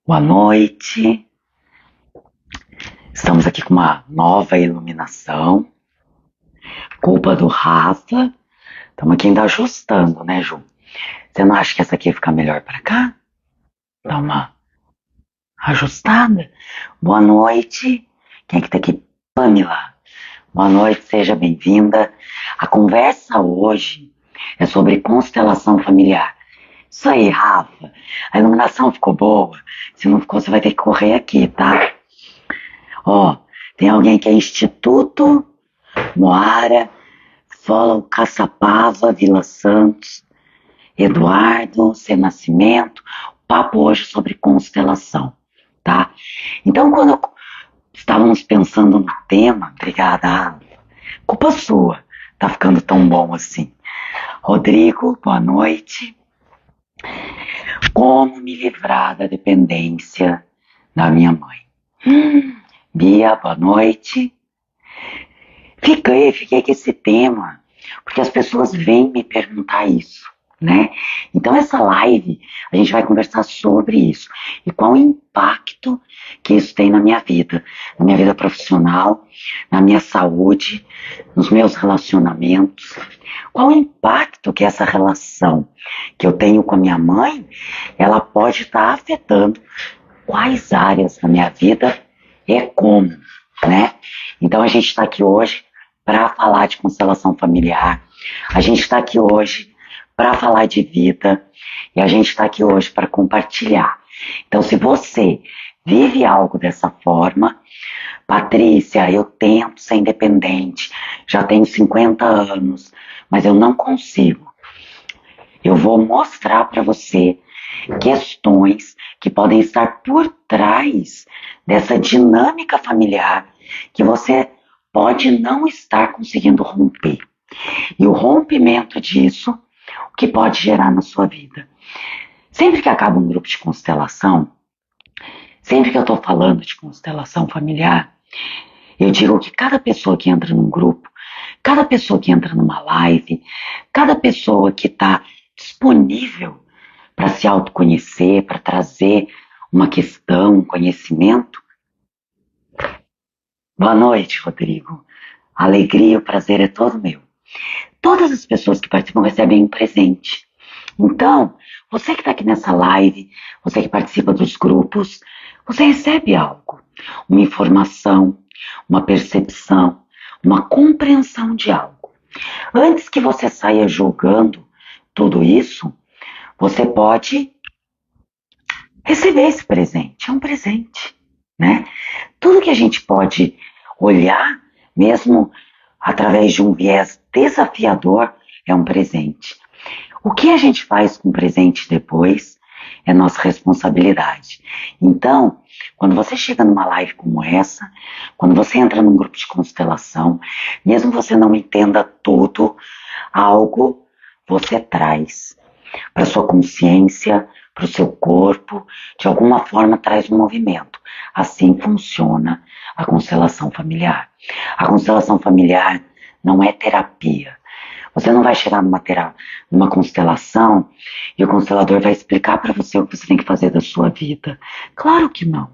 Boa noite. Estamos aqui com uma nova iluminação. Culpa do Rafa. Estamos aqui ainda ajustando, né, Ju? Você não acha que essa aqui fica melhor pra cá? Dá uma ajustada. Boa noite. Quem é que tá aqui? Pamela. Boa noite, seja bem-vinda. A conversa hoje é sobre constelação familiar. Isso aí, Rafa. A iluminação ficou boa? Se não ficou, você vai ter que correr aqui, tá? Ó, tem alguém que é Instituto Moara, Follow Caçapava, Vila Santos, Eduardo, Sem Nascimento. Papo hoje sobre constelação, tá? Então, quando estávamos pensando no tema, obrigada, Rafa. Culpa sua, tá ficando tão bom assim. Rodrigo, boa noite. Como me livrar da dependência da minha mãe? Bia, boa noite. Fiquei com esse tema, porque as pessoas vêm me perguntar isso, né? Então essa live, a gente vai conversar sobre isso. E qual o impacto que isso tem na minha vida profissional, na minha saúde, nos meus relacionamentos. Qual o impacto que essa relação que eu tenho com a minha mãe, ela pode estar afetando quais áreas da minha vida e como, né? Então a gente está aqui hoje para falar de constelação familiar, a gente está aqui hoje para falar de vida e a gente está aqui hoje para compartilhar. Então se você vive algo dessa forma, Patrícia, eu tento ser independente, já tenho 50 anos, mas eu não consigo. Eu vou mostrar para você questões que podem estar por trás dessa dinâmica familiar que você pode não estar conseguindo romper. E o rompimento disso, o que pode gerar na sua vida. Sempre que acaba um grupo de constelação, sempre que eu estou falando de constelação familiar, eu digo que cada pessoa que entra num grupo, cada pessoa que entra numa live, cada pessoa que está disponível para se autoconhecer, para trazer uma questão, um conhecimento. Boa noite, Rodrigo. A alegria e o prazer é todo meu. Todas as pessoas que participam recebem um presente. Então, você que está aqui nessa live, você que participa dos grupos, você recebe algo, uma informação, uma percepção, uma compreensão de algo. Antes que você saia julgando tudo isso, você pode receber esse presente. É um presente, né? Tudo que a gente pode olhar, mesmo através de um viés desafiador, é um presente. O que a gente faz com o presente depois é nossa responsabilidade. Então, quando você chega numa live como essa, quando você entra num grupo de constelação, mesmo você não entenda tudo, algo você traz para sua consciência, para o seu corpo, de alguma forma traz um movimento. Assim funciona a constelação familiar. A constelação familiar não é terapia. Você não vai chegar numa constelação e o constelador vai explicar para você o que você tem que fazer da sua vida. Claro que não.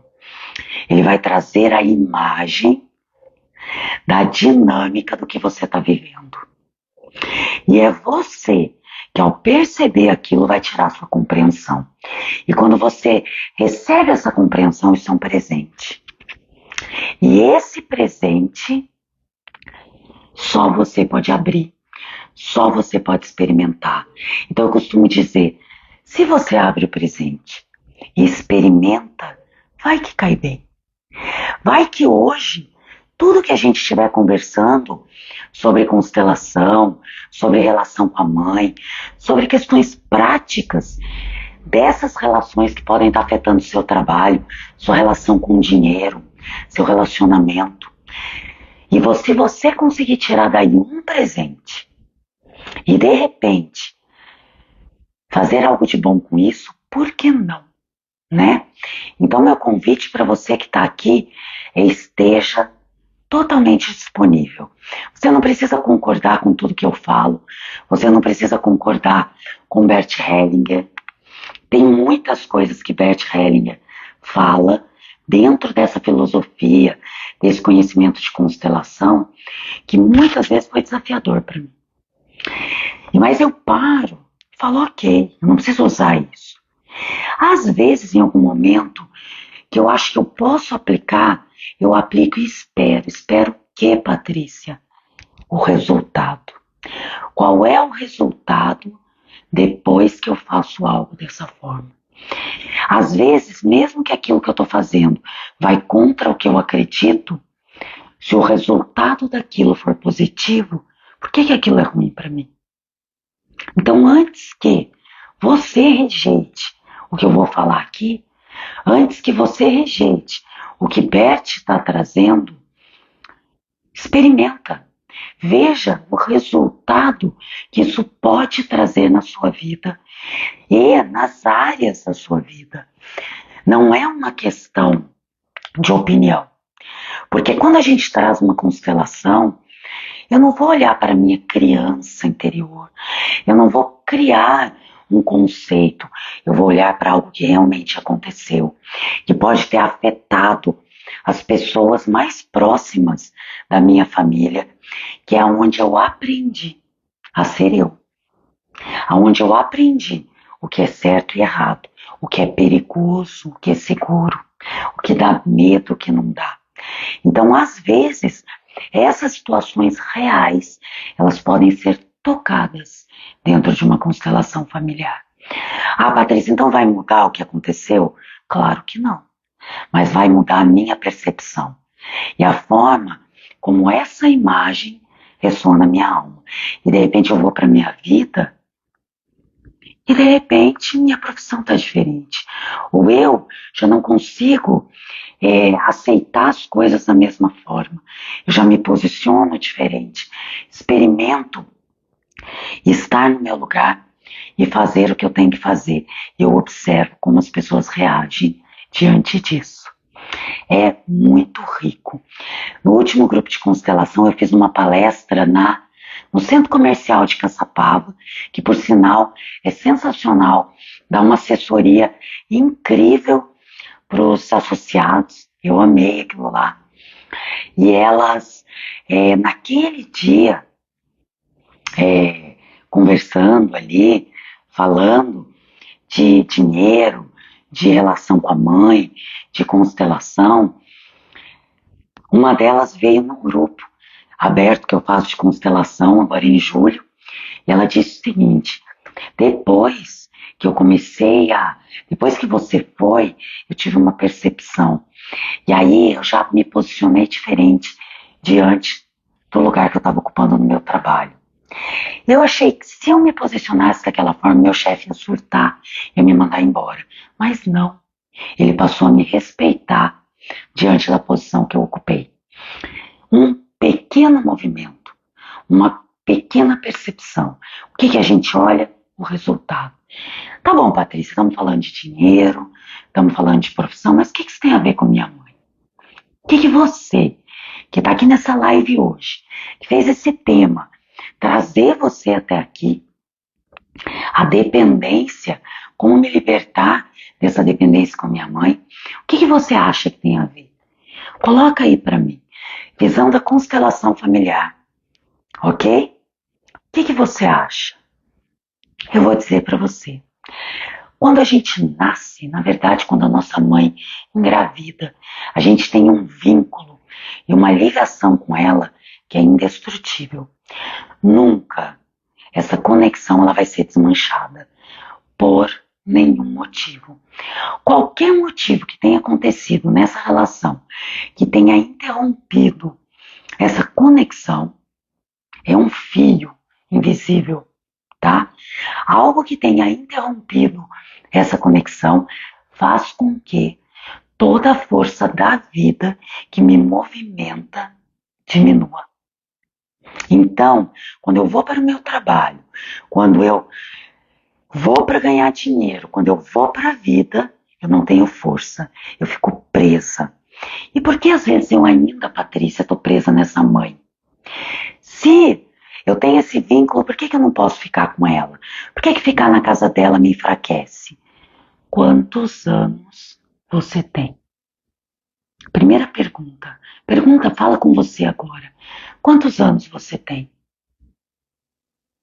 Ele vai trazer a imagem da dinâmica do que você está vivendo. E é você que, ao perceber aquilo, vai tirar sua compreensão. E quando você recebe essa compreensão, isso é um presente. E esse presente só você pode abrir, só você pode experimentar. Então eu costumo dizer, se você abre o presente e experimenta, vai que cai bem. Vai que hoje, tudo que a gente estiver conversando sobre constelação, sobre relação com a mãe, sobre questões práticas dessas relações que podem estar afetando o seu trabalho, sua relação com o dinheiro, seu relacionamento. E se você conseguir tirar daí um presente e de repente fazer algo de bom com isso, por que não? Né? Então meu convite para você que está aqui é esteja totalmente disponível. Você não precisa concordar com tudo que eu falo, você não precisa concordar com Bert Hellinger, Tem muitas coisas que Bert Hellinger fala dentro dessa filosofia, desse conhecimento de constelação, que muitas vezes foi desafiador para mim. Mas eu paro, falo, ok, eu não preciso usar isso. Às vezes, em algum momento, que eu acho que eu posso aplicar, eu aplico e espero. Espero o quê, Patrícia? O resultado. Qual é o resultado depois que eu faço algo dessa forma? Às vezes, mesmo que aquilo que eu estou fazendo vai contra o que eu acredito, se o resultado daquilo for positivo, por que aquilo é ruim para mim? Então, antes que você rejeite o que eu vou falar aqui, antes que você rejeite o que Bert está trazendo, experimenta. Veja o resultado que isso pode trazer na sua vida e nas áreas da sua vida. Não é uma questão de opinião. Porque quando a gente traz uma constelação, eu não vou olhar para a minha criança interior. Eu não vou criar um conceito. Eu vou olhar para algo que realmente aconteceu, que pode ter afetado as pessoas mais próximas da minha família, que é onde eu aprendi a ser eu. Onde eu aprendi o que é certo e errado, o que é perigoso, o que é seguro, o que dá medo, o que não dá. Então, às vezes, essas situações reais, elas podem ser tocadas dentro de uma constelação familiar. Ah, Patrícia, então vai mudar o que aconteceu? Claro que não. Mas vai mudar a minha percepção. E a forma como essa imagem ressoa na minha alma. E de repente eu vou para a minha vida e de repente minha profissão está diferente. Ou eu já não consigo aceitar as coisas da mesma forma. Eu já me posiciono diferente. Experimento estar no meu lugar e fazer o que eu tenho que fazer. Eu observo como as pessoas reagem diante disso. É muito rico. No último grupo de constelação eu fiz uma palestra no Centro Comercial de Caçapava, que por sinal é sensacional, dá uma assessoria incrível para os associados. Eu amei aquilo lá. E elas, naquele dia, conversando ali, falando de dinheiro, de relação com a mãe, de constelação, uma delas veio no grupo aberto que eu faço de constelação agora em julho, e ela disse o seguinte: depois que você foi, eu tive uma percepção. E aí eu já me posicionei diferente diante do lugar que eu estava ocupando no meu trabalho. Eu achei que se eu me posicionasse daquela forma, meu chefe ia surtar, ia me mandar embora. Mas não. Ele passou a me respeitar diante da posição que eu ocupei. Um pequeno movimento, uma pequena percepção. O que a gente olha? O resultado. Tá bom, Patrícia, estamos falando de dinheiro, estamos falando de profissão, mas o que isso tem a ver com minha mãe? O que você, que está aqui nessa live hoje, que fez esse tema, trazer você até aqui, a dependência, como me libertar dessa dependência com minha mãe, o que você acha que tem a ver? Coloca aí para mim. Visão da constelação familiar, ok? O que você acha? Eu vou dizer para você. Quando a gente nasce, na verdade, quando a nossa mãe engravida, a gente tem um vínculo e uma ligação com ela que é indestrutível. Nunca essa conexão ela vai ser desmanchada por nenhum motivo. Qualquer motivo que tenha acontecido nessa relação, que tenha interrompido essa conexão, é um fio invisível, tá? Algo que tenha interrompido essa conexão faz com que toda a força da vida que me movimenta diminua. Então, quando eu vou para o meu trabalho, quando eu vou para ganhar dinheiro, quando eu vou para a vida, eu não tenho força, eu fico presa. E por que às vezes eu ainda, Patrícia, estou presa nessa mãe? Se eu tenho esse vínculo, por que eu não posso ficar com ela? Por que ficar na casa dela me enfraquece? Quantos anos você tem? Primeira pergunta. Pergunta, fala com você agora. Quantos anos você tem?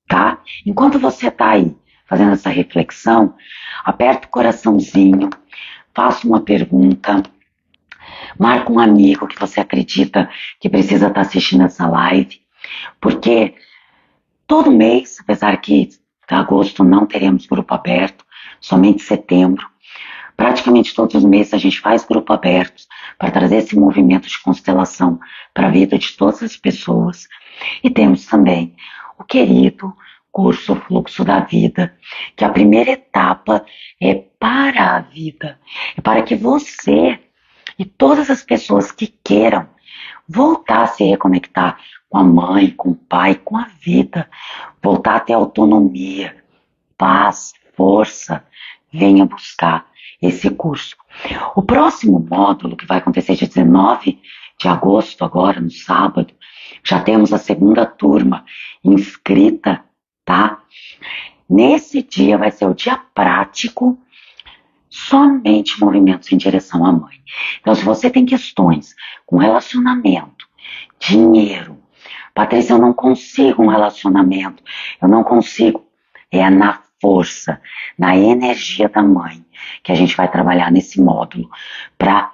Tá? Enquanto você tá aí fazendo essa reflexão, aperta o coraçãozinho, faça uma pergunta, marca um amigo que você acredita que precisa estar assistindo essa live, porque todo mês, apesar que em agosto não teremos grupo aberto, somente setembro, praticamente todos os meses a gente faz grupo aberto para trazer esse movimento de constelação para a vida de todas as pessoas. E temos também o querido curso Fluxo da Vida, que a primeira etapa é para a vida. É para que você e todas as pessoas que queiram voltar a se reconectar com a mãe, com o pai, com a vida, voltar a ter autonomia, paz, força, venha buscar esse curso. O próximo módulo, que vai acontecer dia 19 de agosto, agora no sábado, já temos a segunda turma inscrita, tá? Nesse dia vai ser o dia prático, somente movimentos em direção à mãe. Então, se você tem questões com relacionamento, dinheiro, Patrícia, eu não consigo um relacionamento, eu não consigo, é na força, na energia da mãe, que a gente vai trabalhar nesse módulo, para,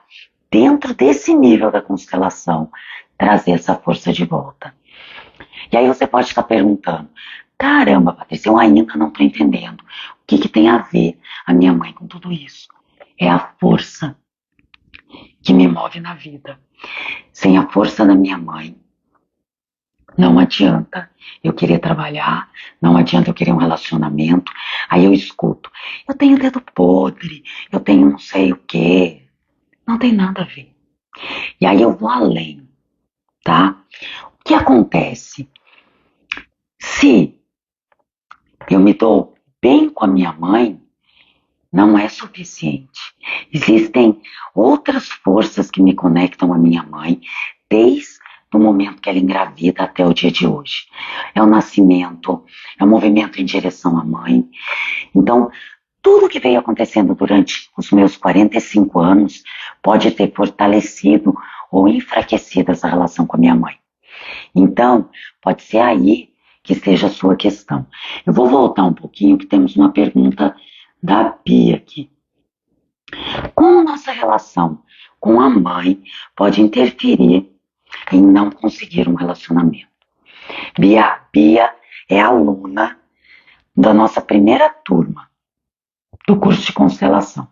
dentro desse nível da constelação, trazer essa força de volta. E aí você pode estar perguntando, caramba, Patrícia, eu ainda não estou entendendo. O que tem a ver a minha mãe com tudo isso? É a força que me move na vida. Sem a força da minha mãe, não adianta eu querer trabalhar, não adianta eu querer um relacionamento. Aí eu escuto, eu tenho dedo podre, eu tenho não sei o quê. Não tem nada a ver. E aí eu vou além, tá? O que acontece? Se eu me dou bem com a minha mãe, não é suficiente. Existem outras forças que me conectam à minha mãe desde o momento que ela engravida até o dia de hoje. É o nascimento, é o movimento em direção à mãe. Então, tudo que veio acontecendo durante os meus 45 anos pode ter fortalecido ou enfraquecido essa relação com a minha mãe. Então, pode ser aí que esteja a sua questão. Eu vou voltar um pouquinho, que temos uma pergunta da Bia aqui. Como nossa relação com a mãe pode interferir em não conseguir um relacionamento? Bia é aluna da nossa primeira turma do curso de constelação.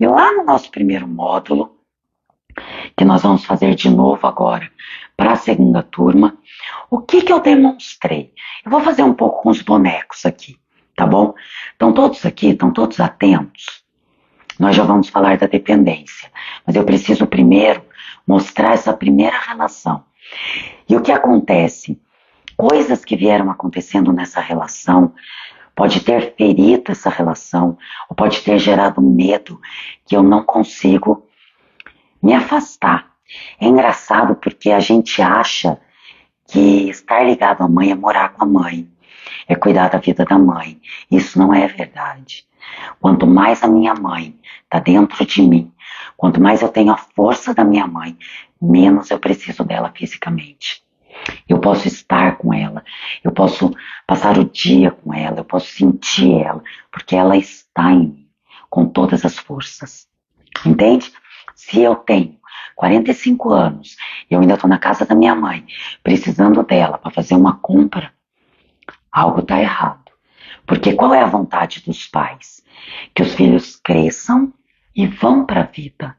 E lá no nosso primeiro módulo, que nós vamos fazer de novo agora para a segunda turma, o que eu demonstrei? Eu vou fazer um pouco com os bonecos aqui, tá bom? Estão todos aqui? Estão todos atentos? Nós já vamos falar da dependência, mas eu preciso primeiro mostrar essa primeira relação. E o que acontece? Coisas que vieram acontecendo nessa relação pode ter ferido essa relação, ou pode ter gerado medo que eu não consigo me afastar. É engraçado porque a gente acha que estar ligado à mãe é morar com a mãe, é cuidar da vida da mãe. Isso não é verdade. Quanto mais a minha mãe está dentro de mim, quanto mais eu tenho a força da minha mãe, menos eu preciso dela fisicamente. Eu posso estar com ela, eu posso passar o dia com ela, eu posso sentir ela, porque ela está em mim, com todas as forças. Entende? Se eu tenho 45 anos e eu ainda estou na casa da minha mãe, precisando dela para fazer uma compra, algo está errado. Porque qual é a vontade dos pais? Que os filhos cresçam e vão para a vida.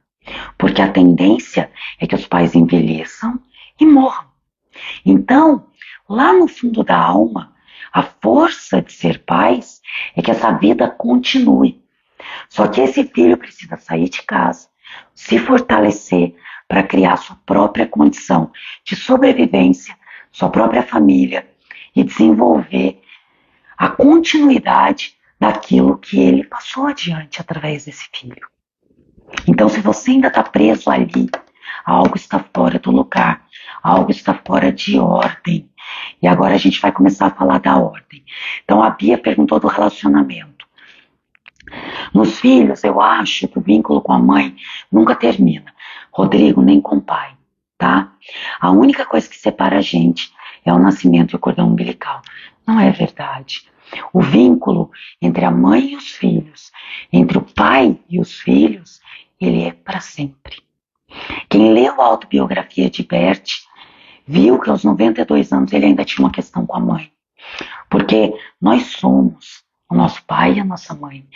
Porque a tendência é que os pais envelheçam e morram. Então, lá no fundo da alma, a força de ser pais é que essa vida continue. Só que esse filho precisa sair de casa, se fortalecer para criar sua própria condição de sobrevivência, sua própria família e desenvolver a continuidade daquilo que ele passou adiante através desse filho. Então, se você ainda está preso ali, algo está fora do lugar, algo está fora de ordem. E agora a gente vai começar a falar da ordem. Então, a Bia perguntou do relacionamento. Nos filhos, eu acho que o vínculo com a mãe nunca termina. Rodrigo, nem com o pai, tá? A única coisa que separa a gente é o nascimento e o cordão umbilical. Não é verdade. O vínculo entre a mãe e os filhos, entre o pai e os filhos, ele é para sempre. Quem leu a autobiografia de Bert viu que aos 92 anos ele ainda tinha uma questão com a mãe. Porque nós somos o nosso pai e a nossa mãe.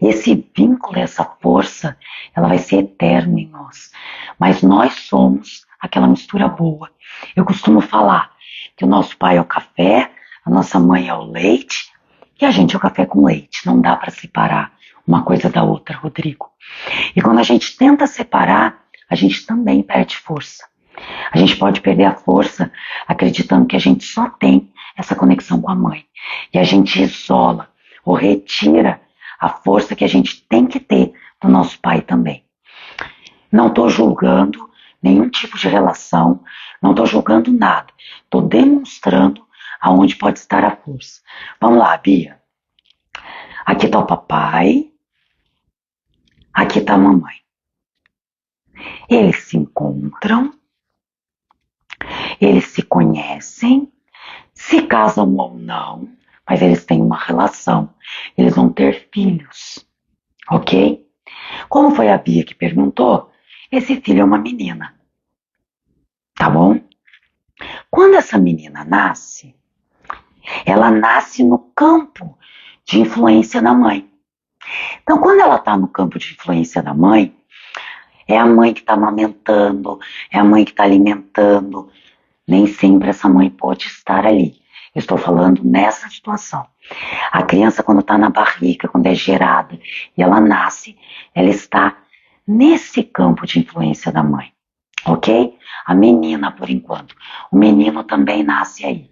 Esse vínculo, essa força, ela vai ser eterna em nós. Mas nós somos aquela mistura boa. Eu costumo falar que o nosso pai é o café, a nossa mãe é o leite e a gente é o café com leite. Não dá para separar uma coisa da outra, Rodrigo. E quando a gente tenta separar, a gente também perde força. A gente pode perder a força acreditando que a gente só tem essa conexão com a mãe. E a gente isola ou retira a força que a gente tem que ter do nosso pai também. Não estou julgando nenhum tipo de relação, não estou julgando nada. Estou demonstrando aonde pode estar a força. Vamos lá, Bia. Aqui está o papai, aqui está a mamãe. Eles se encontram, eles se conhecem, se casam ou não, mas eles têm uma relação. Eles vão ter filhos, ok? Como foi a Bia que perguntou, esse filho é uma menina, tá bom? Quando essa menina nasce, ela nasce no campo de influência da mãe. Então, quando ela está no campo de influência da mãe, é a mãe que está amamentando, é a mãe que está alimentando. Nem sempre essa mãe pode estar ali. Eu estou falando nessa situação. A criança, quando está na barriga, quando é gerada e ela nasce, ela está nesse campo de influência da mãe, ok? A menina, por enquanto. O menino também nasce aí.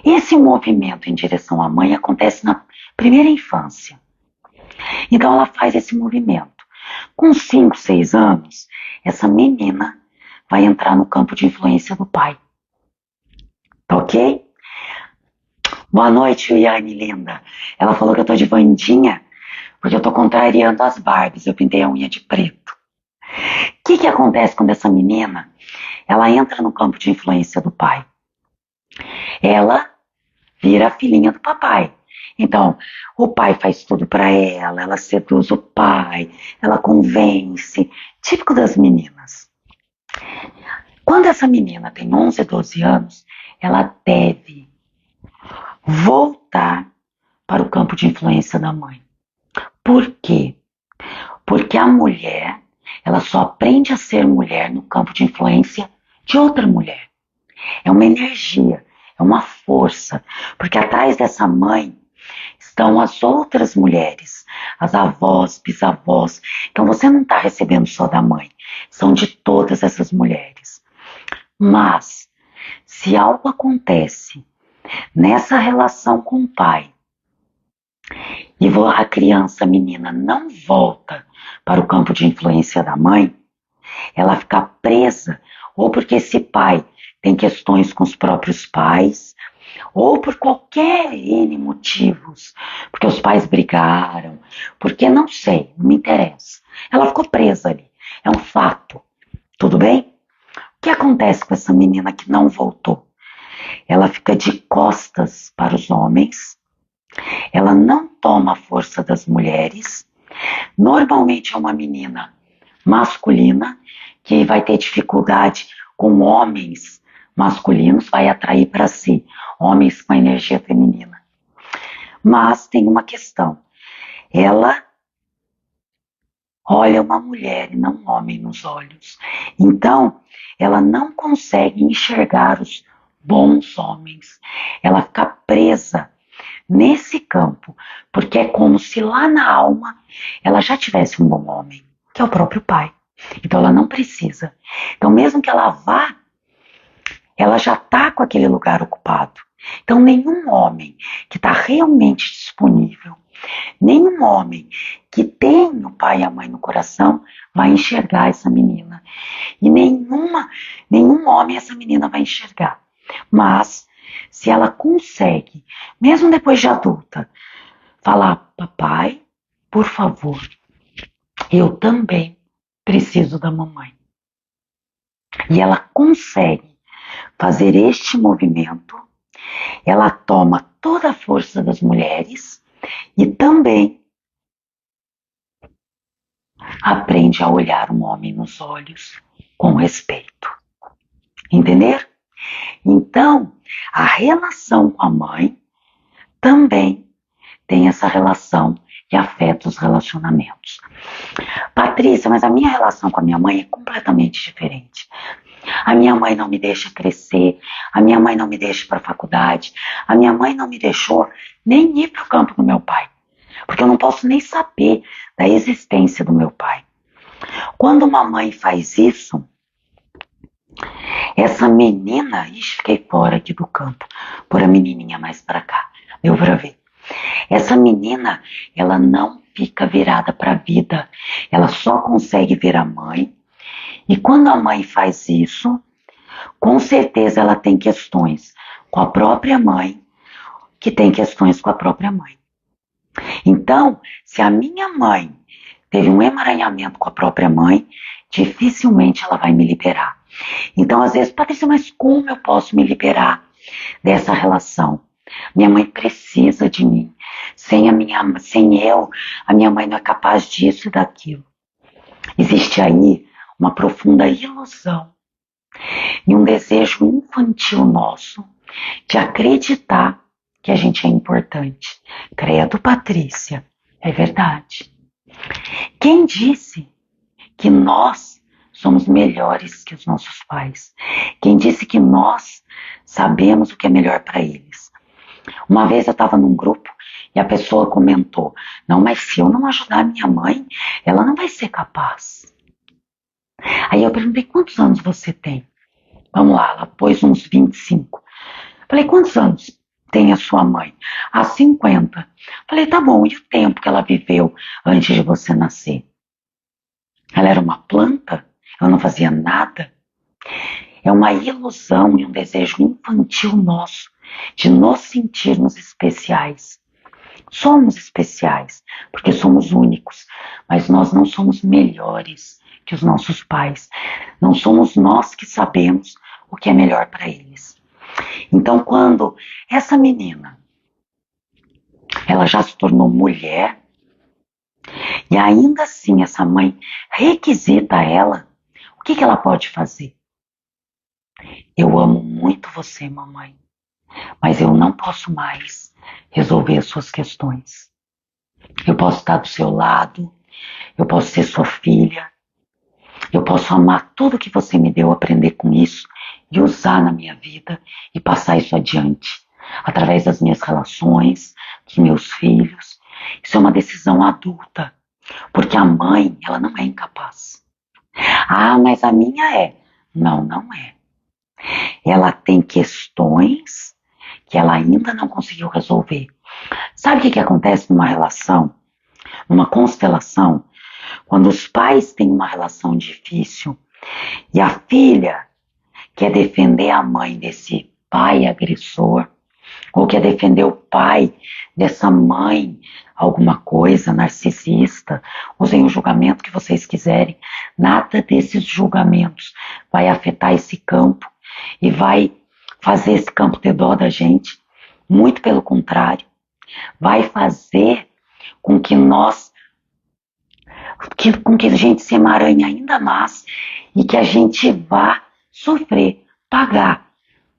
Esse movimento em direção à mãe acontece na primeira infância. Então ela faz esse movimento. Com 5, 6 anos, essa menina vai entrar no campo de influência do pai. Tá ok? Boa noite, Yane linda. Ela falou que eu tô de Vandinha porque eu tô contrariando as Barbies. Eu pintei a unha de preto. O que acontece quando essa menina ela entra no campo de influência do pai? Ela vira a filhinha do papai. Então, o pai faz tudo para ela, ela seduz o pai, ela convence. Típico das meninas. Quando essa menina tem 11, 12 anos, ela deve voltar para o campo de influência da mãe. Por quê? Porque a mulher, ela só aprende a ser mulher no campo de influência de outra mulher. É uma energia, é uma força, porque atrás dessa mãe estão as outras mulheres, as avós, bisavós. Então você não está recebendo só da mãe, são de todas essas mulheres. Mas, se algo acontece nessa relação com o pai e a criança, a menina, não volta para o campo de influência da mãe, ela fica presa, ou porque esse pai tem questões com os próprios pais, ou por qualquer N motivos, porque os pais brigaram, porque não sei, não me interessa. Ela ficou presa ali, é um fato, tudo bem? O que acontece com essa menina que não voltou? Ela fica de costas para os homens, ela não toma a força das mulheres, normalmente é uma menina masculina que vai ter dificuldade com homens masculinos, vai atrair para si homens com energia feminina. Mas tem uma questão, ela olha uma mulher e não um homem nos olhos. Então, ela não consegue enxergar os bons homens. Ela fica presa nesse campo, porque é como se lá na alma ela já tivesse um bom homem, que é o próprio pai. Então ela não precisa. Então mesmo que ela vá, ela já está com aquele lugar ocupado. Então nenhum homem que está realmente disponível, nenhum homem que tem o pai e a mãe no coração vai enxergar essa menina. E nenhum homem essa menina vai enxergar. Mas se ela consegue, mesmo depois de adulta, falar: papai, por favor, eu também preciso da mamãe. E ela consegue fazer este movimento, ela toma toda a força das mulheres e também aprende a olhar um homem nos olhos com respeito. Entender? Então, a relação com a mãe também tem essa relação que afeta os relacionamentos. Patrícia, mas a minha relação com a minha mãe é completamente diferente. A minha mãe não me deixa crescer, a minha mãe não me deixa para a faculdade, a minha mãe não me deixou nem ir para o campo do meu pai, porque eu não posso nem saber da existência do meu pai. Quando uma mãe faz isso, essa menina, ixi, fiquei fora aqui do campo, por a menininha mais para cá, deu para ver. Essa menina, ela não fica virada para a vida, ela só consegue ver a mãe. E quando a mãe faz isso, com certeza ela tem questões com a própria mãe, que tem questões com a própria mãe. Então, se a minha mãe teve um emaranhamento com a própria mãe, dificilmente ela vai me liberar. Então, às vezes, Patrícia, mas como eu posso me liberar dessa relação? Minha mãe precisa de mim. Sem eu, a minha mãe não é capaz disso e daquilo. Existe aí uma profunda ilusão e um desejo infantil nosso de acreditar que a gente é importante. Credo, Patrícia, é verdade. Quem disse que nós somos melhores que os nossos pais? Quem disse que nós sabemos o que é melhor para eles? Uma vez eu estava num grupo e a pessoa comentou: não, mas se eu não ajudar a minha mãe, ela não vai ser capaz. Aí eu perguntei: quantos anos você tem? Vamos lá, ela pôs uns 25. Falei: quantos anos tem a sua mãe? 50. Falei: tá bom, e o tempo que ela viveu antes de você nascer? Ela era uma planta? Ela não fazia nada? É uma ilusão e um desejo infantil nosso de nos sentirmos especiais. Somos especiais, porque somos únicos, mas nós não somos melhores que os nossos pais. Não somos nós que sabemos o que é melhor para eles. Então, quando essa menina, ela já se tornou mulher, e ainda assim essa mãe requisita ela, o que ela pode fazer? Eu amo muito você, mamãe, mas eu não posso mais resolver as suas questões. Eu posso estar do seu lado, eu posso ser sua filha, eu posso amar tudo que você me deu, aprender com isso e usar na minha vida e passar isso adiante, através das minhas relações, dos meus filhos. Isso é uma decisão adulta, porque a mãe, ela não é incapaz. Ah, mas a minha é. Não, não é. Ela tem questões que ela ainda não conseguiu resolver. Sabe o que acontece numa relação, numa constelação? Quando os pais têm uma relação difícil e a filha quer defender a mãe desse pai agressor, ou quer defender o pai dessa mãe, alguma coisa, narcisista, usem o julgamento que vocês quiserem, nada desses julgamentos vai afetar esse campo e vai fazer esse campo ter dó da gente, muito pelo contrário, vai fazer com que a gente se emaranhe ainda mais e que a gente vá sofrer, pagar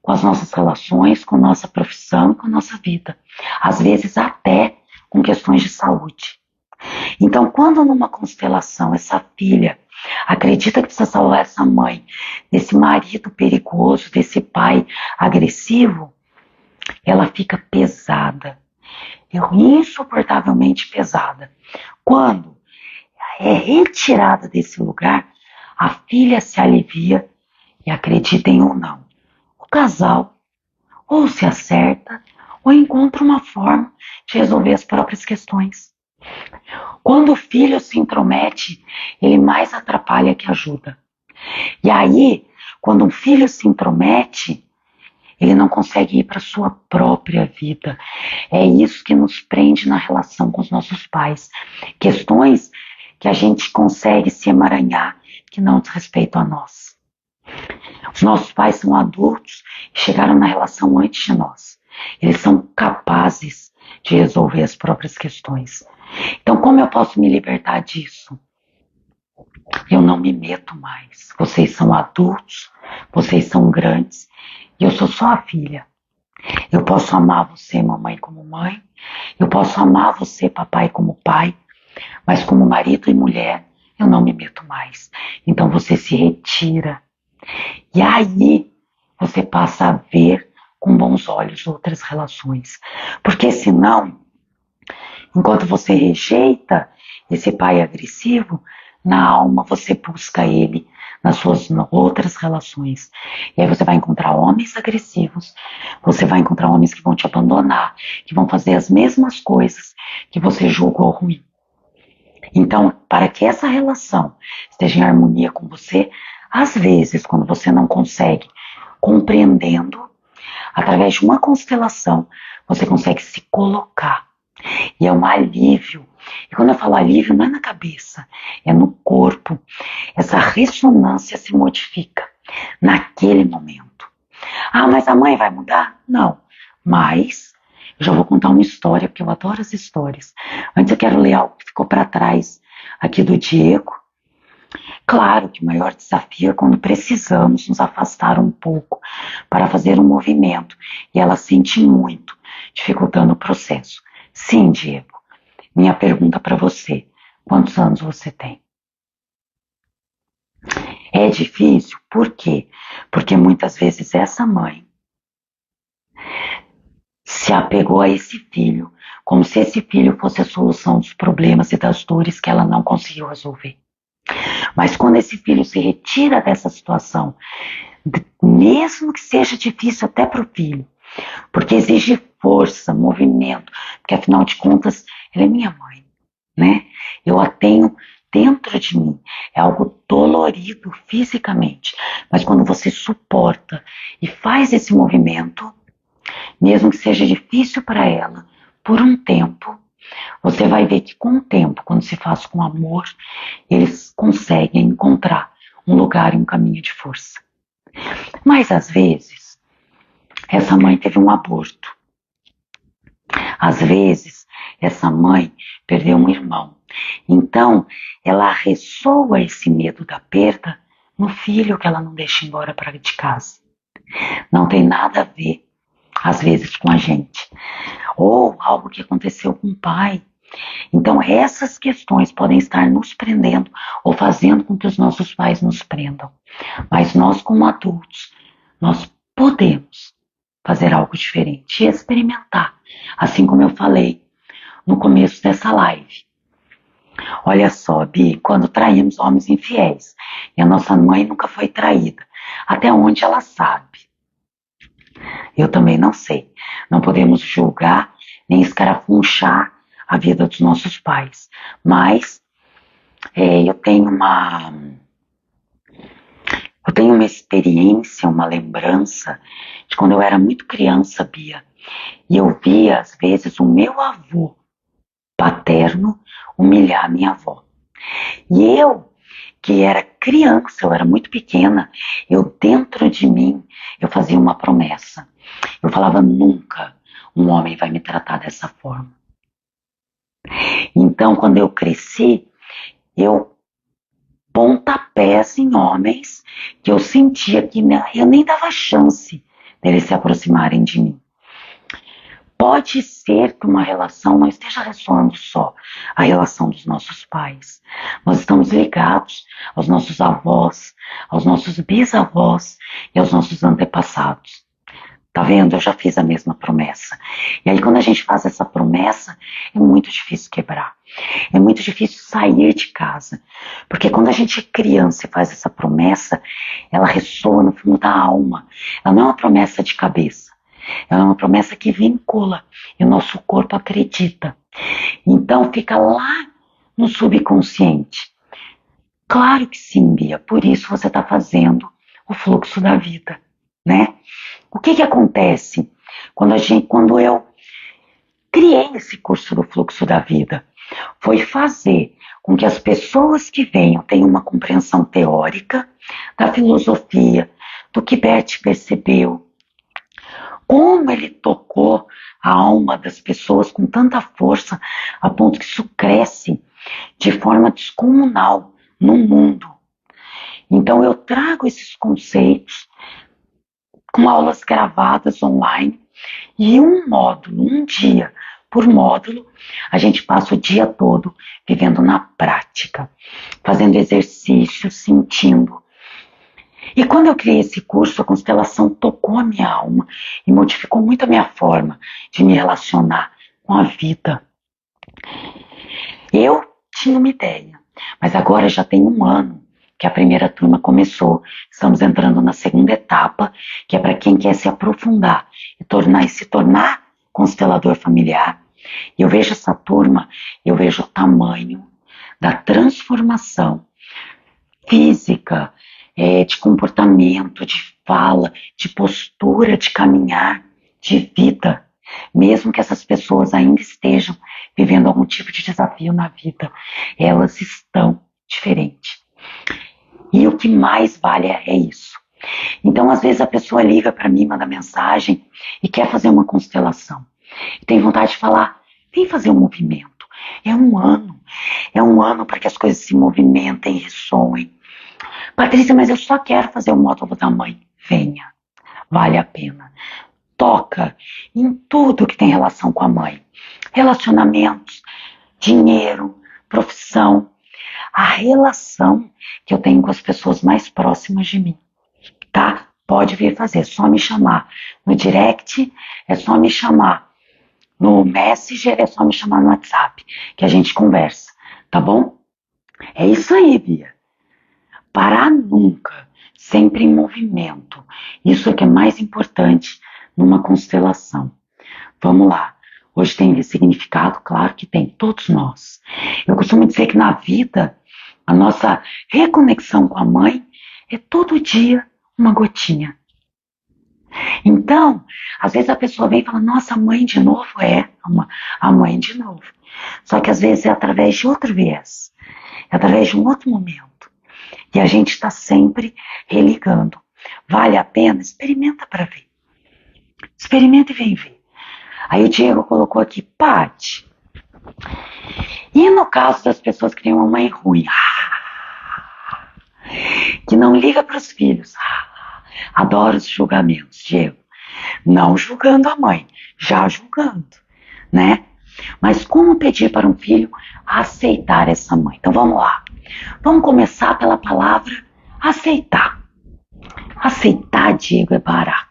com as nossas relações, com nossa profissão, com a nossa vida. Às vezes até com questões de saúde. Então, quando numa constelação essa filha acredita que precisa salvar essa mãe desse marido perigoso, desse pai agressivo, ela fica pesada, insuportavelmente pesada. Quando é retirada desse lugar, a filha se alivia e, acreditem ou não, o casal ou se acerta ou encontra uma forma de resolver as próprias questões. Quando o filho se intromete, ele mais atrapalha que ajuda. E aí, quando um filho se intromete, Ele não consegue ir para a sua própria vida. É isso que nos prende na relação com os nossos pais. Questões que a gente consegue se emaranhar, que não diz respeito a nós. Os nossos pais são adultos e chegaram na relação antes de nós. Eles são capazes de resolver as próprias questões. Então, como eu posso me libertar disso? Eu não me meto mais. Vocês são adultos, vocês são grandes, e eu sou só a filha. Eu posso amar você, mamãe, como mãe. Eu posso amar você, papai, como pai. Mas como marido e mulher, eu não me meto mais. Então você se retira. E aí você passa a ver com bons olhos outras relações. Porque senão, enquanto você rejeita esse pai agressivo, na alma você busca ele nas suas outras relações. E aí você vai encontrar homens agressivos, você vai encontrar homens que vão te abandonar, que vão fazer as mesmas coisas que você julgou ruim. Então, para que essa relação esteja em harmonia com você, às vezes, quando você não consegue, compreendendo, através de uma constelação, você consegue se colocar. E é um alívio. E quando eu falo alívio, não é na cabeça, é no corpo. Essa ressonância se modifica naquele momento. Ah, mas a mãe vai mudar? Não. Mas eu já vou contar uma história, porque eu adoro as histórias. Antes eu quero ler algo que ficou para trás aqui do Diego. Claro que o maior desafio é quando precisamos nos afastar um pouco para fazer um movimento. E ela sente muito, dificultando o processo. Sim, Diego. Minha pergunta para você: quantos anos você tem? É difícil? Por quê? Porque muitas vezes essa mãe se apegou a esse filho, como se esse filho fosse a solução dos problemas e das dores que ela não conseguiu resolver. Mas quando esse filho se retira dessa situação, mesmo que seja difícil até para o filho, porque exige força, movimento, porque afinal de contas, ela é minha mãe, né? Eu a tenho dentro de mim, é algo dolorido fisicamente, mas quando você suporta e faz esse movimento, mesmo que seja difícil para ela, por um tempo, você vai ver que com o tempo, quando se faz com amor, eles conseguem encontrar um lugar e um caminho de força. Mas às vezes, essa mãe teve um aborto. Às vezes, essa mãe perdeu um irmão. Então, ela ressoa esse medo da perda no filho que ela não deixa embora para de casa. Não tem nada a ver, às vezes, com a gente. Ou algo que aconteceu com o pai. Então, essas questões podem estar nos prendendo ou fazendo com que os nossos pais nos prendam. Mas nós, como adultos, nós podemos fazer algo diferente e experimentar. Assim como eu falei no começo dessa live. Olha só, Bi, quando traímos homens infiéis, e a nossa mãe nunca foi traída, até onde ela sabe? Eu também não sei. Não podemos julgar nem escarafunchar a vida dos nossos pais. Mas eu tenho uma experiência, uma lembrança de quando eu era muito criança, Bia. E eu via, às vezes, o meu avô paterno humilhar a minha avó. E eu, que era criança, eu era muito pequena, eu dentro de mim, eu fazia uma promessa. Eu falava, nunca um homem vai me tratar dessa forma. Então, quando eu cresci, eu pontapés em homens que eu sentia que eu nem dava chance deles se aproximarem de mim. Pode ser que uma relação não esteja ressoando só a relação dos nossos pais. Nós estamos ligados aos nossos avós, aos nossos bisavós e aos nossos antepassados. Tá vendo? Eu já fiz a mesma promessa. E aí quando a gente faz essa promessa, é muito difícil quebrar. É muito difícil sair de casa. Porque quando a gente é criança e faz essa promessa, ela ressoa no fundo da alma. Ela não é uma promessa de cabeça. Ela é uma promessa que vincula. E o nosso corpo acredita. Então fica lá no subconsciente. Claro que sim, Bia. Por isso você está fazendo o fluxo da vida, né? O que acontece quando eu criei esse curso do fluxo da vida? Foi fazer com que as pessoas que venham tenham uma compreensão teórica da filosofia, do que Bert percebeu, como ele tocou a alma das pessoas com tanta força, a ponto que isso cresce de forma descomunal no mundo. Então eu trago esses conceitos com aulas gravadas online e um módulo, um dia por módulo, a gente passa o dia todo vivendo na prática, fazendo exercícios, sentindo. E quando eu criei esse curso, a constelação tocou a minha alma e modificou muito a minha forma de me relacionar com a vida. Eu tinha uma ideia, mas agora já tem um ano que a primeira turma começou. Estamos entrando na segunda etapa, que é para quem quer se aprofundar e se tornar constelador familiar. E eu vejo essa turma, eu vejo o tamanho da transformação física, de comportamento, de fala, de postura, de caminhar, de vida. Mesmo que essas pessoas ainda estejam vivendo algum tipo de desafio na vida, elas estão diferentes. E o que mais vale é isso. Então, às vezes a pessoa liga para mim, manda mensagem e quer fazer uma constelação. E tem vontade de falar, vem fazer um movimento. É um ano para que as coisas se movimentem, ressoem. Patrícia, mas eu só quero fazer o módulo da mãe. Venha, vale a pena. Toca em tudo que tem relação com a mãe. Relacionamentos, dinheiro, profissão. A relação que eu tenho com as pessoas mais próximas de mim, tá? Pode vir fazer, é só me chamar no direct, é só me chamar no Messenger, é só me chamar no WhatsApp, que a gente conversa, tá bom? É isso aí, Bia. Parar nunca, sempre em movimento. Isso é que é mais importante numa constelação. Vamos lá. Hoje tem significado? Claro que tem, todos nós. Eu costumo dizer que na vida, a nossa reconexão com a mãe é todo dia uma gotinha. Então, às vezes a pessoa vem e fala, nossa, a mãe de novo? A mãe de novo. Só que às vezes é através de outro viés, é através de um outro momento. E a gente está sempre religando. Vale a pena? Experimenta para ver. Experimenta e vem ver. Aí o Diego colocou aqui, Paty. E no caso das pessoas que têm uma mãe ruim, que não liga para os filhos, adoro os julgamentos, Diego. Não julgando a mãe, já julgando, né? Mas como pedir para um filho aceitar essa mãe? Então vamos lá. Vamos começar pela palavra aceitar. Aceitar, Diego, é barato.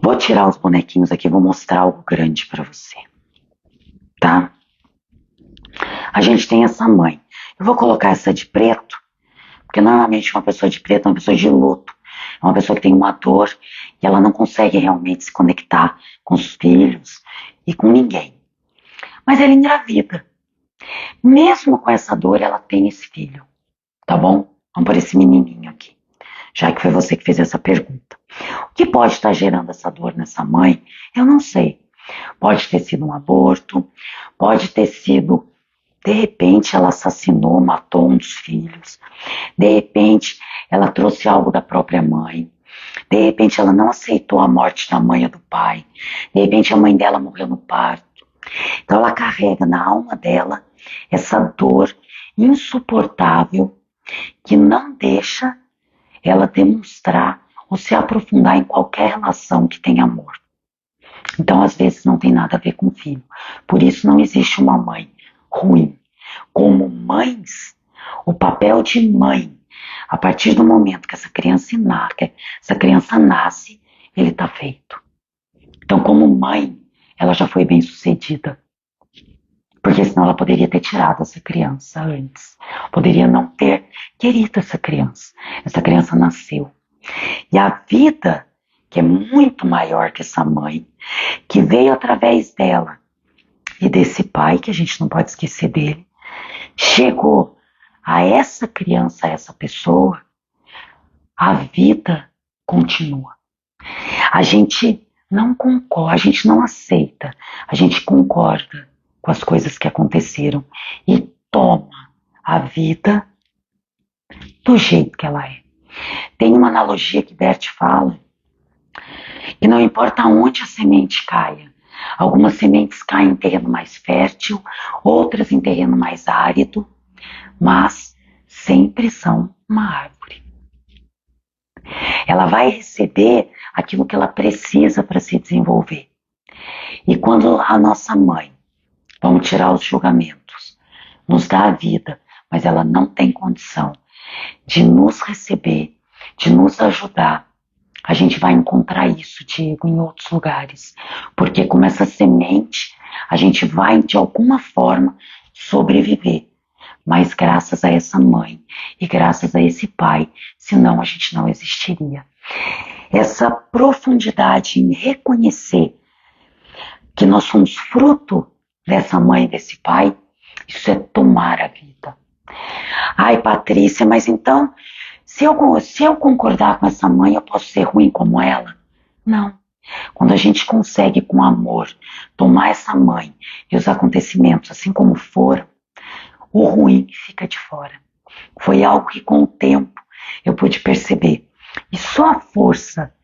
Vou tirar os bonequinhos aqui, vou mostrar algo grande para você, tá? A gente tem essa mãe. Eu vou colocar essa de preto, porque normalmente uma pessoa de preto é uma pessoa de luto. É uma pessoa que tem uma dor e ela não consegue realmente se conectar com os filhos e com ninguém. Mas ela engravida. Mesmo com essa dor, ela tem esse filho. Tá bom? Vamos por esse menininho aqui. Já que foi você que fez essa pergunta. O que pode estar gerando essa dor nessa mãe? Eu não sei. Pode ter sido um aborto, pode ter sido, de repente, ela assassinou, matou um dos filhos. De repente, ela trouxe algo da própria mãe. De repente, ela não aceitou a morte da mãe ou do pai. De repente, a mãe dela morreu no parto. Então, ela carrega na alma dela essa dor insuportável que não deixa ela demonstrar ou se aprofundar em qualquer relação que tenha amor. Então, às vezes, não tem nada a ver com o filho. Por isso, não existe uma mãe ruim. Como mães, o papel de mãe, a partir do momento que essa criança nasce, ele está feito. Então, como mãe, ela já foi bem sucedida. Porque senão ela poderia ter tirado essa criança antes. Poderia não ter querido essa criança. Essa criança nasceu. E a vida, que é muito maior que essa mãe, que veio através dela e desse pai, que a gente não pode esquecer dele, chegou a essa criança, a essa pessoa, a vida continua. A gente não concorda, a gente não aceita, a gente concorda com as coisas que aconteceram e toma a vida do jeito que ela é. Tem uma analogia que Bert fala que não importa onde a semente caia, algumas sementes caem em terreno mais fértil, outras em terreno mais árido, mas sempre são uma árvore. Ela vai receber aquilo que ela precisa para se desenvolver. E quando a nossa mãe, vamos tirar os julgamentos, nos dá a vida, mas ela não tem condição de nos receber, de nos ajudar, a gente vai encontrar isso, Diego, em outros lugares. Porque como essa semente, a gente vai, de alguma forma, sobreviver. Mas graças a essa mãe e graças a esse pai, senão a gente não existiria. Essa profundidade em reconhecer que nós somos fruto dessa mãe e desse pai, isso é tomar a vida. Ai, Patrícia, mas então, se eu concordar com essa mãe, eu posso ser ruim como ela? Não. Quando a gente consegue, com amor, tomar essa mãe e os acontecimentos assim como foram, o ruim fica de fora. Foi algo que, com o tempo, eu pude perceber. E só a força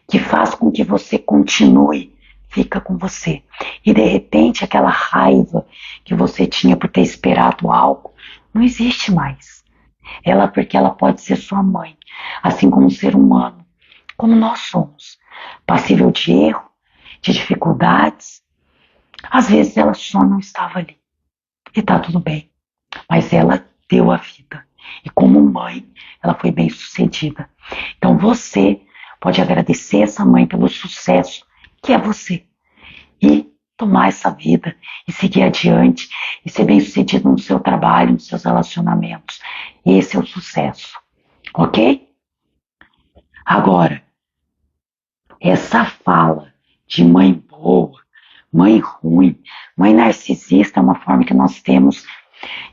que faz com que você continue fica com você. E, de repente, aquela raiva que você tinha por ter esperado algo não existe mais. Porque ela pode ser sua mãe, assim como um ser humano, como nós somos, passível de erro, de dificuldades. Às vezes ela só não estava ali. E tá tudo bem. Mas ela deu a vida. E como mãe, ela foi bem sucedida. Então você pode agradecer essa mãe pelo sucesso que é você. E tomar essa vida e seguir adiante e ser bem sucedido no seu trabalho, nos seus relacionamentos. Esse é o sucesso. Ok? Agora, essa fala de mãe boa, mãe ruim, mãe narcisista é uma forma que nós temos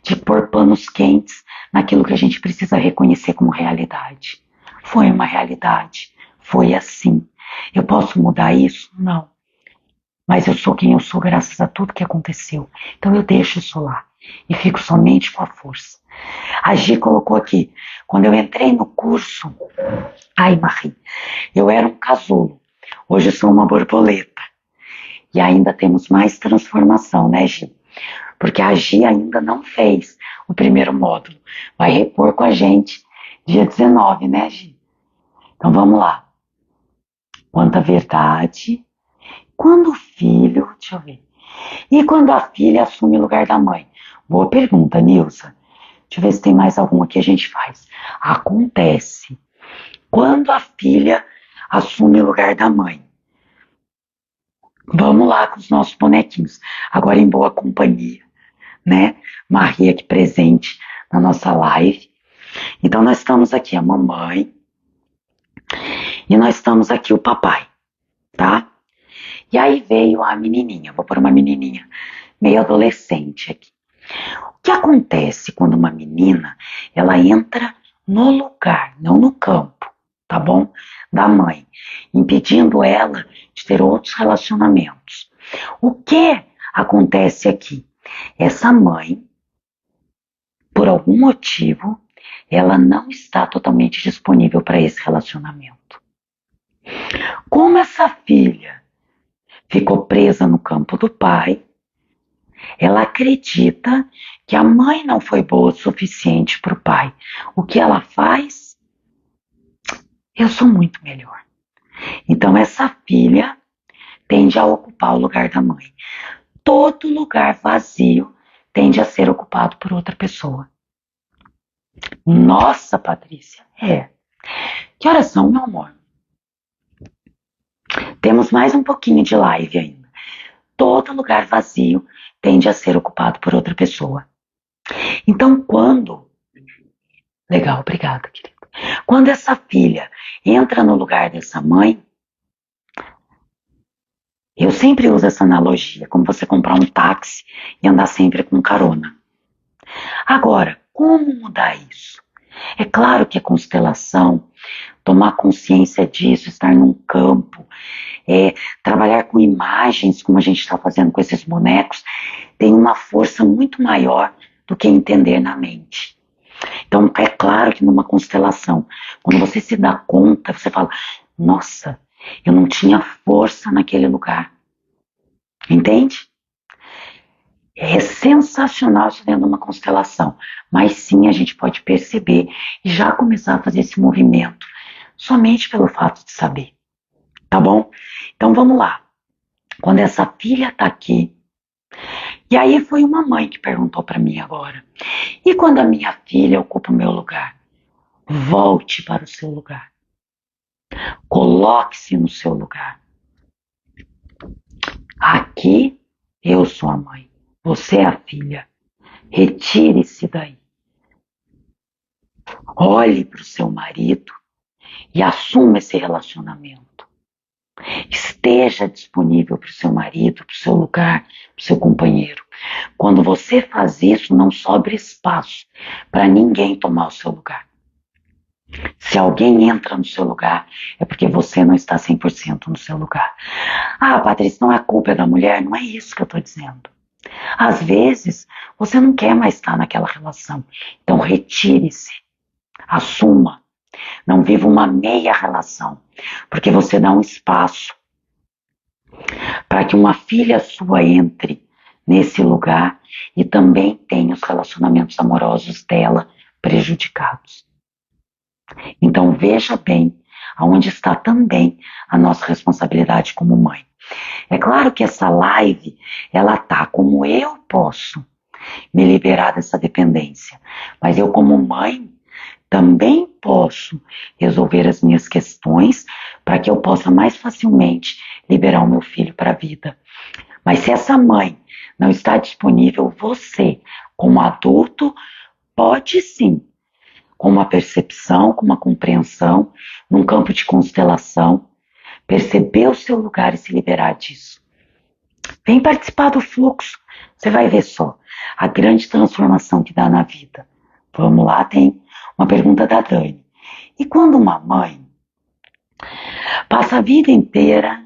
de pôr panos quentes naquilo que a gente precisa reconhecer como realidade. Foi uma realidade, foi assim. Eu posso mudar isso? Não. Mas eu sou quem eu sou graças a tudo que aconteceu. Então eu deixo isso lá e fico somente com a força. A Gi colocou aqui, quando eu entrei no curso, ai Marie, eu era um casulo, hoje eu sou uma borboleta. E ainda temos mais transformação, né, Gi? Porque a Gi ainda não fez o primeiro módulo. Vai repor com a gente dia 19, né, Gi? Então vamos lá. Quanta verdade. Quando o filho, deixa eu ver. E quando a filha assume o lugar da mãe? Boa pergunta, Nilza. Deixa eu ver se tem mais alguma que a gente faz. Acontece quando a filha assume o lugar da mãe. Vamos lá com os nossos bonequinhos. Agora em boa companhia, né? Maria aqui presente na nossa live. Então nós estamos aqui a mamãe e nós estamos aqui o papai, tá? E aí veio a menininha, vou pôr uma menininha meio adolescente aqui. O que acontece quando uma menina, ela entra no lugar, não no campo, tá bom? Da mãe, impedindo ela de ter outros relacionamentos. O que acontece aqui? Essa mãe, por algum motivo, ela não está totalmente disponível para esse relacionamento. Como essa filha ficou presa no campo do pai, ela acredita que a mãe não foi boa o suficiente para o pai. O que ela faz? Eu sou muito melhor. Então essa filha tende a ocupar o lugar da mãe. Todo lugar vazio tende a ser ocupado por outra pessoa. Nossa, Patrícia, é. Que horas são, meu amor? Temos mais um pouquinho de live ainda. Todo lugar vazio tende a ser ocupado por outra pessoa. Então, quando... Legal, obrigada, querida. Quando essa filha entra no lugar dessa mãe, eu sempre uso essa analogia, como você comprar um táxi e andar sempre com carona. Agora, como mudar isso? É claro que a constelação tomar consciência disso, estar num campo, trabalhar com imagens, como a gente está fazendo com esses bonecos, tem uma força muito maior do que entender na mente. Então, é claro que numa constelação, quando você se dá conta, você fala, nossa, eu não tinha força naquele lugar. Entende? É sensacional isso dentro de uma constelação, mas sim a gente pode perceber e já começar a fazer esse movimento somente pelo fato de saber, tá bom? Então vamos lá. Quando essa filha está aqui, e aí foi uma mãe que perguntou para mim agora, e quando a minha filha ocupa o meu lugar? Volte para o seu lugar. Coloque-se no seu lugar. Aqui eu sou a mãe, você é a filha. Retire-se daí. Olhe para o seu marido e assuma esse relacionamento. Esteja disponível para o seu marido, para o seu lugar, para o seu companheiro. Quando você faz isso, não sobra espaço para ninguém tomar o seu lugar. Se alguém entra no seu lugar, é porque você não está 100% no seu lugar. Ah, Patrícia, não é culpa da mulher? Não é isso que eu estou dizendo. Às vezes, você não quer mais estar naquela relação. Então, retire-se. Assuma. Não viva uma meia relação. Porque você dá um espaço para que uma filha sua entre nesse lugar e também tenha os relacionamentos amorosos dela prejudicados. Então veja bem aonde está também a nossa responsabilidade como mãe. É claro que essa live, ela tá como eu posso me liberar dessa dependência, mas eu como mãe também posso resolver as minhas questões para que eu possa mais facilmente liberar o meu filho para a vida. Mas se essa mãe não está disponível, você, como adulto, pode sim, com uma percepção, com uma compreensão, num campo de constelação, perceber o seu lugar e se liberar disso. Vem participar do fluxo, você vai ver só a grande transformação que dá na vida. Vamos lá, tem uma pergunta da Dani. E quando uma mãe passa a vida inteira,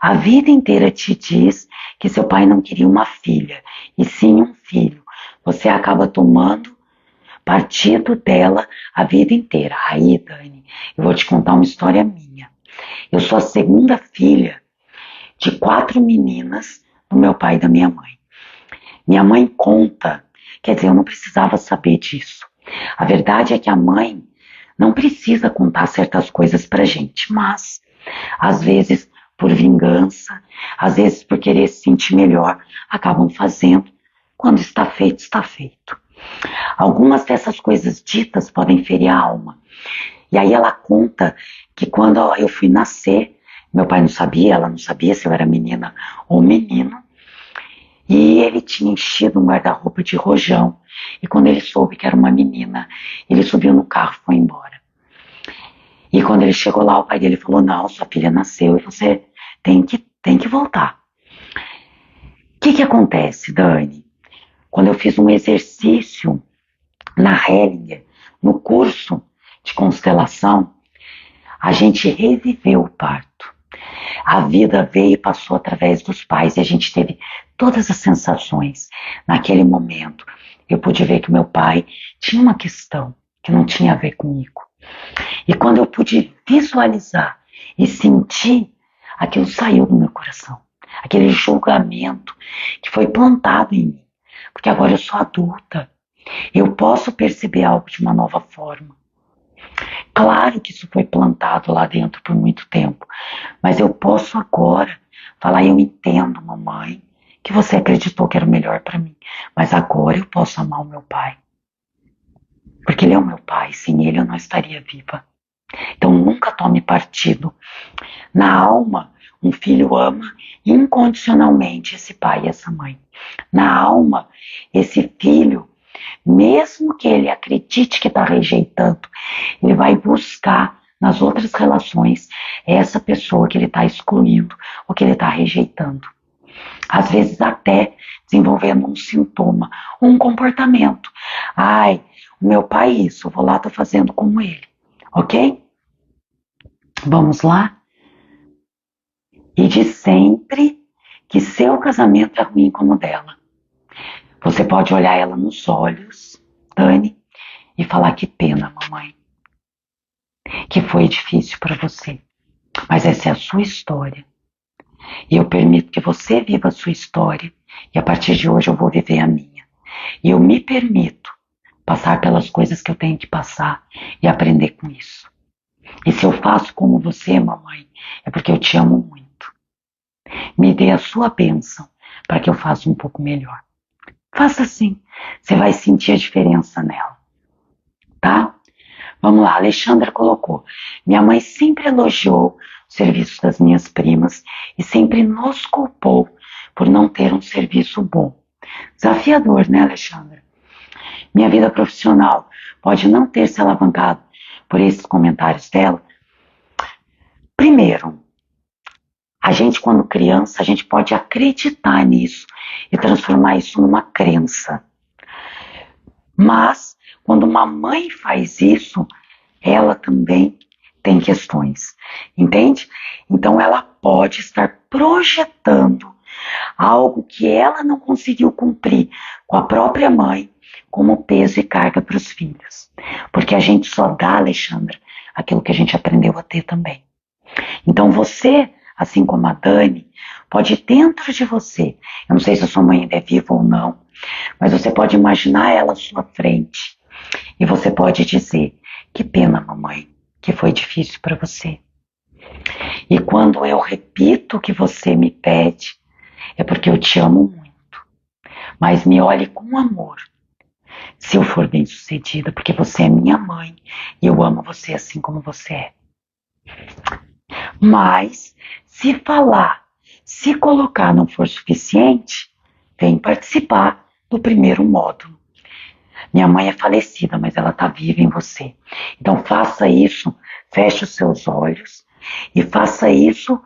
a vida inteira te diz que seu pai não queria uma filha, e sim um filho, você acaba tomando partido dela a vida inteira. Aí, Dani, eu vou te contar uma história minha. Eu sou a segunda filha de 4 meninas do meu pai e da minha mãe. Minha mãe conta, quer dizer, eu não precisava saber disso. A verdade é que a mãe não precisa contar certas coisas pra gente, mas às vezes por vingança, às vezes por querer se sentir melhor, acabam fazendo. Quando está feito, está feito. Algumas dessas coisas ditas podem ferir a alma. E aí ela conta que quando eu fui nascer, meu pai não sabia, ela não sabia se eu era menina ou menino, e ele tinha enchido um guarda-roupa de rojão. E quando ele soube que era uma menina, ele subiu no carro e foi embora. E quando ele chegou lá, o pai dele falou, não, sua filha nasceu e você tem que voltar. O que acontece, Dani? Quando eu fiz um exercício na Hellinger, no curso de constelação, a gente reviveu o parto. A vida veio e passou através dos pais e a gente teve todas as sensações. Naquele momento, eu pude ver que meu pai tinha uma questão que não tinha a ver comigo. E quando eu pude visualizar e sentir, aquilo saiu do meu coração. Aquele julgamento que foi plantado em mim. Porque agora eu sou adulta. Eu posso perceber algo de uma nova forma. Claro que isso foi plantado lá dentro por muito tempo. Mas eu posso agora falar, eu entendo, mamãe, que você acreditou que era o melhor para mim. Mas agora eu posso amar o meu pai. Porque ele é o meu pai. Sem ele eu não estaria viva. Então nunca tome partido. Na alma, um filho ama incondicionalmente esse pai e essa mãe. Na alma, esse filho, mesmo que ele acredite que está rejeitando, ele vai buscar nas outras relações essa pessoa que ele está excluindo ou que ele está rejeitando. Às vezes até desenvolvendo um sintoma, um comportamento. Ai, o meu pai isso, eu vou lá, tô fazendo como ele. Ok? Vamos lá? E de sempre que seu casamento é ruim como o dela. Você pode olhar ela nos olhos, Dani, e falar que pena, mamãe, que foi difícil para você. Mas essa é a sua história. E eu permito que você viva a sua história. E a partir de hoje eu vou viver a minha. E eu me permito passar pelas coisas que eu tenho que passar e aprender com isso. E se eu faço como você, mamãe, é porque eu te amo muito. Me dê a sua bênção para que eu faça um pouco melhor. Faça assim. Você vai sentir a diferença nela. Tá? Vamos lá, a Alexandra colocou. Minha mãe sempre elogiou o serviço das minhas primas e sempre nos culpou por não ter um serviço bom. Desafiador, né, Alexandra? Minha vida profissional pode não ter se alavancado por esses comentários dela. Primeiro, a gente, quando criança, a gente pode acreditar nisso e transformar isso numa crença. Mas, quando uma mãe faz isso, ela também tem questões, entende? Então, ela pode estar projetando algo que ela não conseguiu cumprir com a própria mãe como peso e carga para os filhos. Porque a gente só dá, Alexandra, aquilo que a gente aprendeu a ter também. Então, você, assim como a Dani, pode ir dentro de você. Eu não sei se a sua mãe ainda é viva ou não, mas você pode imaginar ela à sua frente. E você pode dizer, que pena, mamãe, que foi difícil para você. E quando eu repito o que você me pede, é porque eu te amo muito. Mas me olhe com amor. Se eu for bem sucedida, porque você é minha mãe e eu amo você assim como você é. Mas, se falar, se colocar não for suficiente, vem participar do primeiro módulo. Minha mãe é falecida, mas ela está viva em você. Então faça isso, feche os seus olhos e faça isso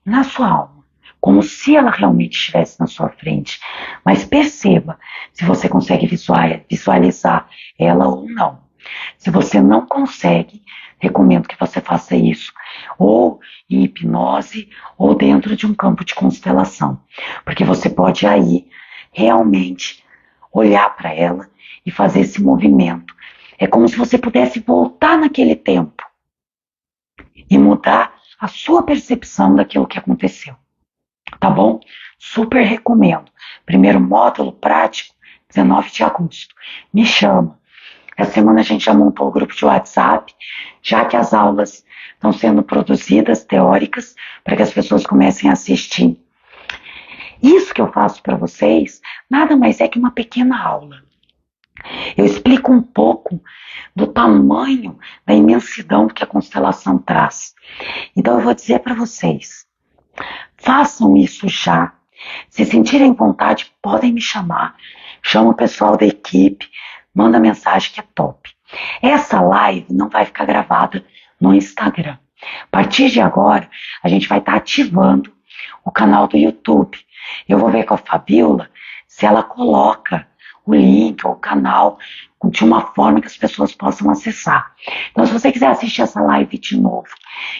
na sua alma, como se ela realmente estivesse na sua frente. Mas perceba se você consegue visualizar ela ou não. Se você não consegue, recomendo que você faça isso ou em hipnose ou dentro de um campo de constelação, porque você pode aí realmente olhar para ela e fazer esse movimento. É como se você pudesse voltar naquele tempo e mudar a sua percepção daquilo que aconteceu. Tá bom? Super recomendo. Primeiro módulo prático, 19 de agosto. Me chama. Essa semana a gente já montou o grupo de WhatsApp, já que as aulas estão sendo produzidas, teóricas, para que as pessoas comecem a assistir. Isso que eu faço para vocês, nada mais é que uma pequena aula. Eu explico um pouco do tamanho, da imensidão que a constelação traz. Então eu vou dizer para vocês, façam isso já. Se sentirem vontade, podem me chamar. Chama o pessoal da equipe, manda mensagem que é top. Essa live não vai ficar gravada no Instagram. A partir de agora, a gente vai estar ativando o canal do YouTube. Eu vou ver com a Fabiola se ela coloca o link ou o canal de uma forma que as pessoas possam acessar. Então, se você quiser assistir essa live de novo,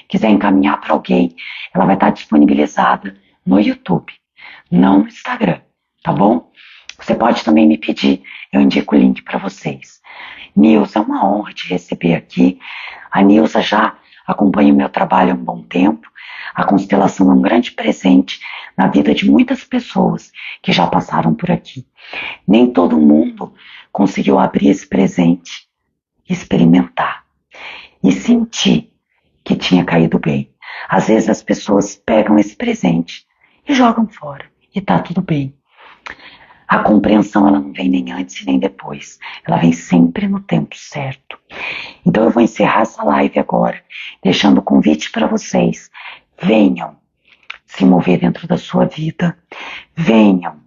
quiser encaminhar para alguém, ela vai estar disponibilizada no YouTube, não no Instagram, tá bom? Você pode também me pedir, eu indico o link para vocês. Nilza, é uma honra te receber aqui. A Nilza já acompanha o meu trabalho há um bom tempo. A constelação é um grande presente na vida de muitas pessoas que já passaram por aqui. Nem todo mundo conseguiu abrir esse presente, experimentar e sentir que tinha caído bem. Às vezes as pessoas pegam esse presente e jogam fora e tá tudo bem. A compreensão ela não vem nem antes nem depois, ela vem sempre no tempo certo. Então eu vou encerrar essa live agora, deixando o convite para vocês. Venham se mover dentro da sua vida, venham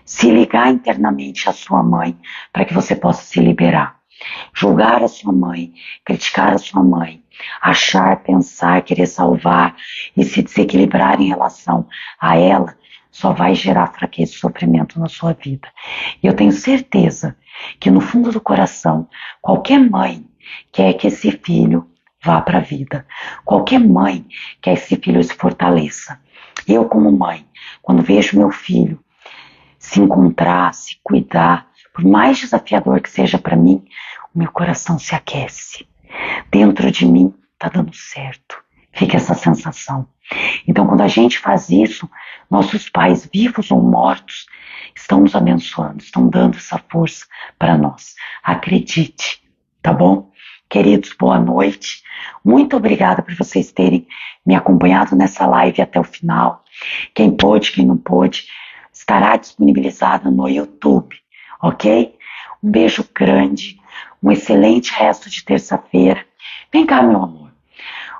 se ligar internamente à sua mãe para que você possa se liberar. Julgar a sua mãe, criticar a sua mãe, achar, pensar, querer salvar e se desequilibrar em relação a ela só vai gerar fraqueza e sofrimento na sua vida. E eu tenho certeza que no fundo do coração, qualquer mãe quer que esse filho vá para a vida. Qualquer mãe quer que esse filho se fortaleça. Eu, como mãe, quando vejo meu filho se encontrar, se cuidar, por mais desafiador que seja para mim, o meu coração se aquece. Dentro de mim está dando certo. Fica essa sensação. Então, quando a gente faz isso, nossos pais, vivos ou mortos, estão nos abençoando, estão dando essa força para nós. Acredite, tá bom? Queridos, boa noite. Muito obrigada por vocês terem me acompanhado nessa live até o final. Quem pôde, quem não pôde, estará disponibilizada no YouTube, ok? Um beijo grande, um excelente resto de terça-feira. Vem cá, meu amor.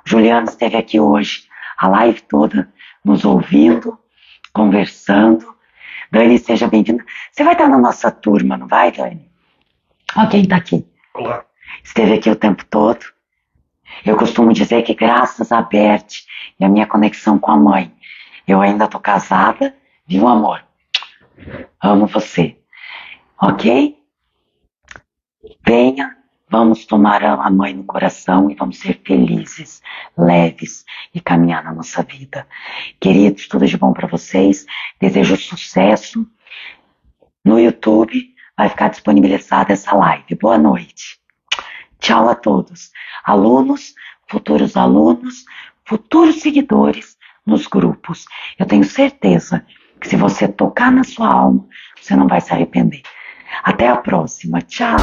O Juliano esteve aqui hoje, a live toda, nos ouvindo, conversando. Dani, seja bem-vinda. Você vai estar na nossa turma, não vai, Dani? Ó, quem está aqui. Olá. Esteve aqui o tempo todo. Eu costumo dizer que graças a Bert e a minha conexão com a mãe, eu ainda estou casada, viu, amor? Amo você. Ok? Venha, vamos tomar a mãe no coração e vamos ser felizes, leves e caminhar na nossa vida. Queridos, tudo de bom para vocês. Desejo sucesso. No YouTube vai ficar disponibilizada essa live. Boa noite. Tchau a todos. Alunos, futuros seguidores nos grupos. Eu tenho certeza que se você tocar na sua alma, você não vai se arrepender. Até a próxima. Tchau.